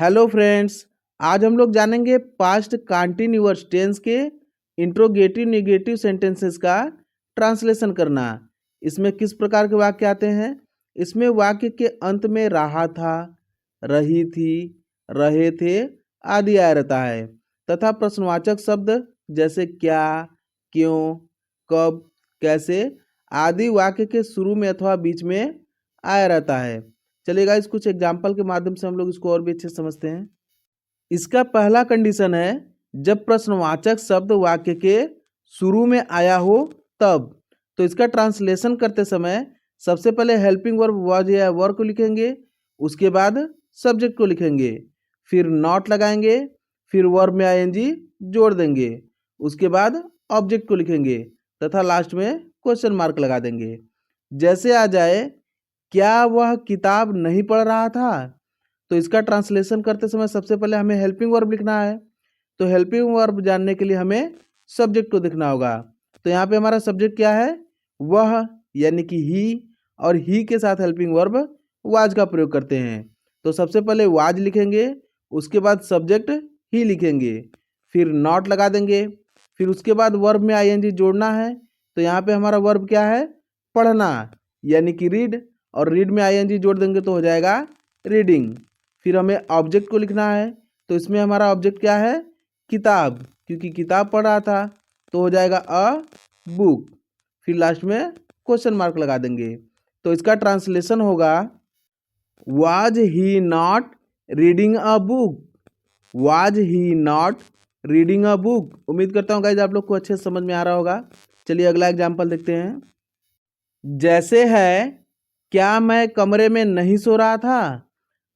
Hello friends, आज हम लोग जानेंगे पास्ट कंटिन्यूअस टेंस के इंट्रोगेटिव नेगेटिव सेंटेंसेस का ट्रांसलेशन करना। इसमें किस प्रकार के वाक्य आते हैं? इसमें वाक्य के अंत में रहा था, रही थी, रहे थे आदि आया रहता है तथा प्रश्नवाचक शब्द जैसे क्या, क्यों, कब, कैसे आदि वाक्य के शुरू में अथवा बीच में आया रहता है। चलिए गाइस, कुछ एग्जाम्पल के माध्यम से हम लोग इसको और भी अच्छे से समझते हैं। इसका पहला कंडीशन है जब प्रश्नवाचक शब्द वाक्य के शुरू में आया हो तब। तो इसका ट्रांसलेशन करते समय सबसे पहले हेल्पिंग वर्ब वाज या वर को लिखेंगे, उसके बाद सब्जेक्ट को लिखेंगे, फिर नॉट लगाएंगे, फिर वर्ब में आईएनजी जोड़ देंगे, उसके बाद ऑब्जेक्ट को लिखेंगे तथा लास्ट में क्वेश्चन मार्क लगा देंगे। जैसे आ जाए क्या वह किताब नहीं पढ़ रहा था, तो इसका ट्रांसलेशन करते समय सबसे पहले हमें हेल्पिंग वर्ब लिखना है। तो हेल्पिंग वर्ब जानने के लिए हमें सब्जेक्ट को देखना होगा। तो यहाँ पे हमारा सब्जेक्ट क्या है? वह, यानी कि ही, और ही के साथ हेल्पिंग वर्ब वाज का प्रयोग करते हैं। तो सबसे पहले वाज लिखेंगे, उसके बाद सब्जेक्ट ही लिखेंगे, फिर नॉट लगा देंगे, फिर उसके बाद वर्ब में आईएनजी जोड़ना है। तो यहाँ पे हमारा वर्ब क्या है? पढ़ना, यानी कि रीड, और रीड में आईएनजी जोड़ देंगे तो हो जाएगा रीडिंग। फिर हमें ऑब्जेक्ट को लिखना है। तो इसमें हमारा ऑब्जेक्ट क्या है? किताब, क्योंकि किताब पढ़ रहा था तो हो जाएगा अ बुक। फिर लास्ट में क्वेश्चन मार्क लगा देंगे। तो इसका ट्रांसलेशन होगा was he not reading a book, was he not reading a book. उम्मीद करता हूँ गाइज आप लोग को अच्छे से समझ में आ रहा होगा। चलिए अगला एग्जाम्पल देखते हैं। जैसे है क्या मैं कमरे में नहीं सो रहा था,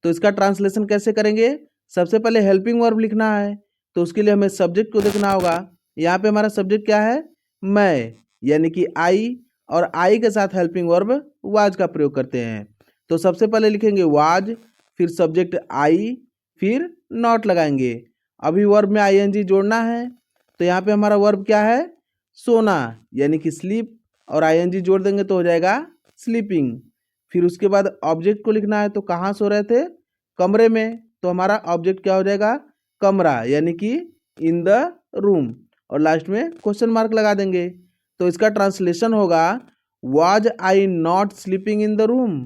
तो इसका ट्रांसलेशन कैसे करेंगे? सबसे पहले हेल्पिंग वर्ब लिखना है, तो उसके लिए हमें सब्जेक्ट को देखना होगा। यहाँ पे हमारा सब्जेक्ट क्या है? मैं, यानी कि आई, और आई के साथ हेल्पिंग वर्ब वाज का प्रयोग करते हैं। तो सबसे पहले लिखेंगे वाज, फिर सब्जेक्ट आई, फिर नॉट लगाएंगे। अभी वर्ब में आईएनजी जोड़ना है। तो यहाँ पे हमारा वर्ब क्या है? सोना, यानी कि स्लीप, और आईएनजी जोड़ देंगे तो हो जाएगा स्लीपिंग। फिर उसके बाद ऑब्जेक्ट को लिखना है। तो कहाँ सो रहे थे? कमरे में। तो हमारा ऑब्जेक्ट क्या हो जाएगा? कमरा, यानी कि इन द रूम, और लास्ट में क्वेश्चन मार्क लगा देंगे। तो इसका ट्रांसलेशन होगा was I not sleeping in the room,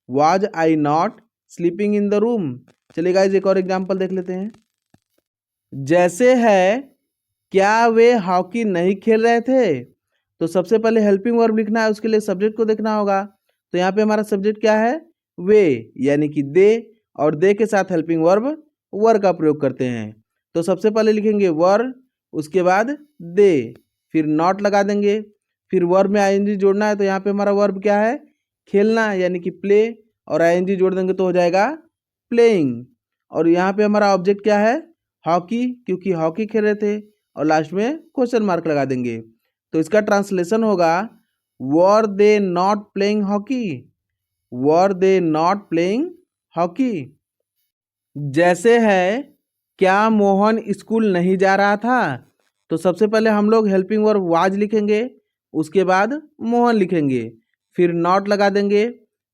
was I not sleeping in the room. चलिए गाइस, एक और एग्जांपल देख लेते हैं। जैसे है क्या वे हॉकी नहीं खेल रहे थे, तो सबसे पहले हेल्पिंग वर्ब लिखना है, उसके लिए सब्जेक्ट को देखना होगा। तो यहाँ पे हमारा सब्जेक्ट क्या है? वे, यानी कि दे, और दे के साथ हेल्पिंग वर्ब वर का प्रयोग करते हैं। तो सबसे पहले लिखेंगे वर, उसके बाद दे, फिर नॉट लगा देंगे, फिर वर्ब में आईएनजी जोड़ना है। तो यहाँ पे हमारा वर्ब क्या है? खेलना, यानी कि प्ले, और आईएनजी जोड़ देंगे तो हो जाएगा प्लेइंग। और यहाँ पे हमारा ऑब्जेक्ट क्या है? हॉकी, क्योंकि हॉकी खेल रहे थे, और लास्ट में क्वेश्चन मार्क लगा देंगे। तो इसका ट्रांसलेशन होगा were they not playing hockey, were they not playing hockey. जैसे है क्या मोहन स्कूल नहीं जा रहा था, तो सबसे पहले हम लोग हेल्पिंग वर्ब वाज लिखेंगे, उसके बाद मोहन लिखेंगे, फिर नॉट लगा देंगे,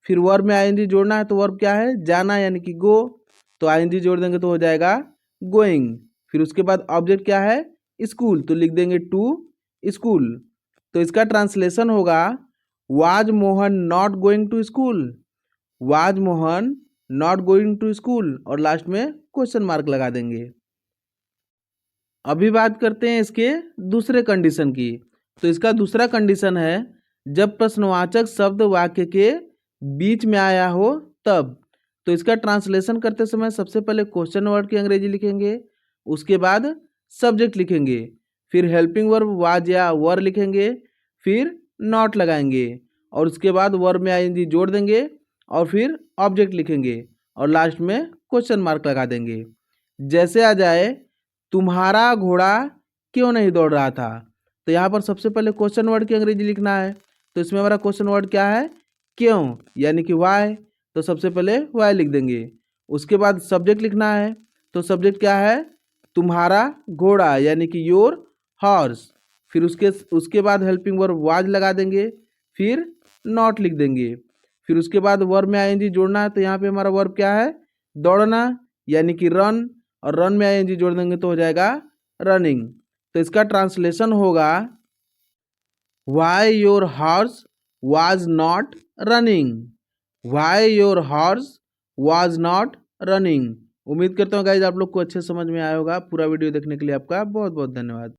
फिर वर्ब में आईएनजी जोड़ना है। तो वर्ब क्या है? जाना, यानी कि गो, तो आईएनजी जोड़ देंगे तो हो जाएगा गोइंग। फिर उसके बाद ऑब्जेक्ट क्या है? स्कूल, तो लिख देंगे टू स्कूल। तो इसका ट्रांसलेशन होगा was Mohan not going to school, was Mohan not going to school, और लास्ट में क्वेश्चन मार्क लगा देंगे। अभी बात करते हैं इसके दूसरे कंडीशन की। तो इसका दूसरा कंडीशन है जब प्रश्नवाचक शब्द वाक्य के बीच में आया हो तब। तो इसका ट्रांसलेशन करते समय सबसे पहले क्वेश्चन वर्ड की अंग्रेजी लिखेंगे, उसके बाद सब्जेक्ट लिखेंगे, फिर हेल्पिंग वर्ब वाज या वर लिखेंगे, फिर नॉट लगाएंगे, और उसके बाद वर्ब में आईएनजी जोड़ देंगे, और फिर ऑब्जेक्ट लिखेंगे, और लास्ट में क्वेश्चन मार्क लगा देंगे। जैसे आ जाए तुम्हारा घोड़ा क्यों नहीं दौड़ रहा था, तो यहाँ पर सबसे पहले क्वेश्चन वर्ड की अंग्रेजी लिखना है। तो इसमें हमारा क्वेश्चन वर्ड क्या है? क्यों, यानी कि वाई। तो सबसे पहले वाई लिख देंगे, उसके बाद सब्जेक्ट लिखना है। तो सब्जेक्ट क्या है? तुम्हारा घोड़ा, यानी कि योर हॉर्स। फिर उसके बाद हेल्पिंग वर्ब वाज लगा देंगे, फिर नॉट लिख देंगे, फिर उसके बाद वर्ब में आईएनजी जोड़ना है। तो यहाँ पे हमारा वर्ब क्या है? दौड़ना, यानी कि रन, और रन में आईएनजी जोड़ देंगे तो हो जाएगा रनिंग। तो इसका ट्रांसलेशन होगा why your horse was not running, why your horse was not running. उम्मीद करता हूँ गाइज आप लोग को अच्छे समझ में आया होगा। पूरा वीडियो देखने के लिए आपका बहुत बहुत धन्यवाद।